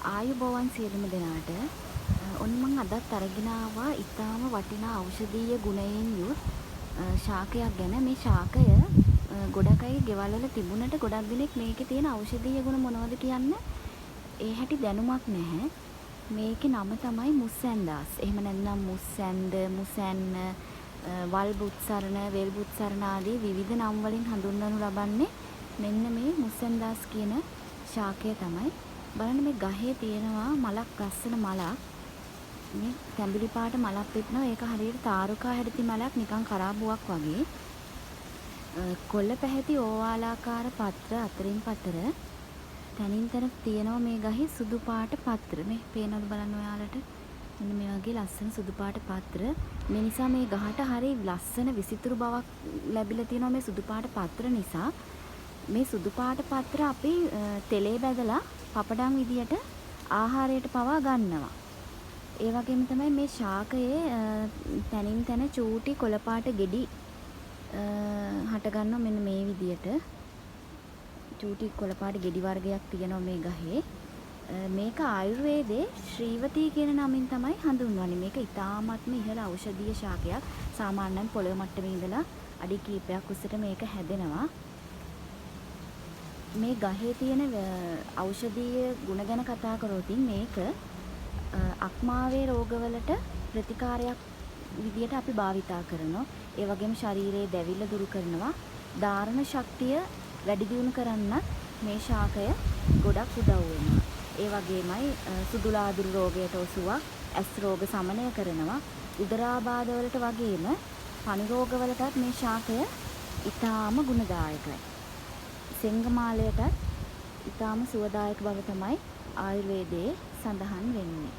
ආයුබෝවන් සියලුම දෙනාට. ඔන්න මම අදත් අරගෙන ආවා ඊටාම වටිනා ඖෂධීය ගුණයෙන් යුත් ශාකයක් ගැන. මේ ශාකය ගොඩක් අයගේ ගෙවල් වල තිබුණට ගොඩක් දිනෙක මේකේ තියෙන ඖෂධීය ගුණ මොනවද කියන්න ඒ හැටි දැනුමක් නැහැ. මේකේ නම තමයි මුස්සැන්දාස්. එහෙම නැත්නම් මුස්සැන්ද, මුසැන්න, වල්බුත්සරණ, වෙල්බුත්සරණ ආදී විවිධ නම් වලින් හඳුන්වනු ලබන්නේ මෙන්න මේ මුස්සැන්දාස් කියන ශාකය තමයි. බලන්න මේ ගහේ තියෙනවා මලක්, ලස්සන මලක්. මේ තැඹිලි පාට මලක් පිටනවා. ඒක හරියට තාරුකා හැඩති මලක්, නිකන් කරාබුවක් වගේ. කොළ පැහැති ඕවාලාකාර පත්‍ර අතරින් පතර තනින් තන තියෙනවා මේ ගහේ සුදු පාට පත්‍ර. මේ පේනවද බලන්න ඔයාලට? මෙන්න මේ වගේ ලස්සන සුදු පාට පත්‍ර. මේ නිසා මේ ගහට හරිය ලස්සන විසිතුරු බවක් ලැබිලා තියෙනවා මේ සුදු පාට පත්‍ර නිසා. මේ සුදු පාට පත්‍ර අපි තෙලේ බැදලා පපඩම් විදියට ආහාරයට පවා ගන්නවා. ඒ වගේම තමයි මේ ශාකයේ තනින් තන චූටි කොළ පාට ගෙඩි හට ගන්නවා මෙන්න මේ විදියට. චූටි කොළ පාට ගෙඩි වර්ගයක් තියෙනවා මේ ගහේ. මේක ආයුර්වේදයේ ශ්‍රීවතී කියන නමින් තමයි හඳුන්වන්නේ. මේක ඉතාමත්ම ඉහළ ඖෂධීය ශාකයක්. සාමාන්‍යයෙන් පොළොව මට්ටමේ ඉඳලා අඩි කිහිපයක් උසට මේක හැදෙනවා. මේ ගහේ තියෙන ඖෂධීය ගුණ ගැන කතා කරොත් මේක අක්මාවේ රෝගවලට ප්‍රතිකාරයක් විදියට අපි භාවිතා කරනවා. ඒ වගේම ශරීරයේ දැවිල්ල දුරු කරනවා. ධාරණ ශක්තිය වැඩි දියුණු කරන්නත් මේ ශාකය ගොඩක් උදව් වෙනවා. ඒ වගේමයි සුදුලාදුරු රෝගයට ඔසුවක්, ඇස් රෝග සමනය කරනවා. උදරාබාධ වලට වගේම පණි රෝග වලටත් මේ ශාකය ඊටාම ගුණදායකයි. සෙංගමාලයටත් ඊටාම සුවදායක බව තමයි ආයුර්වේදයේ සඳහන් වෙන්නේ.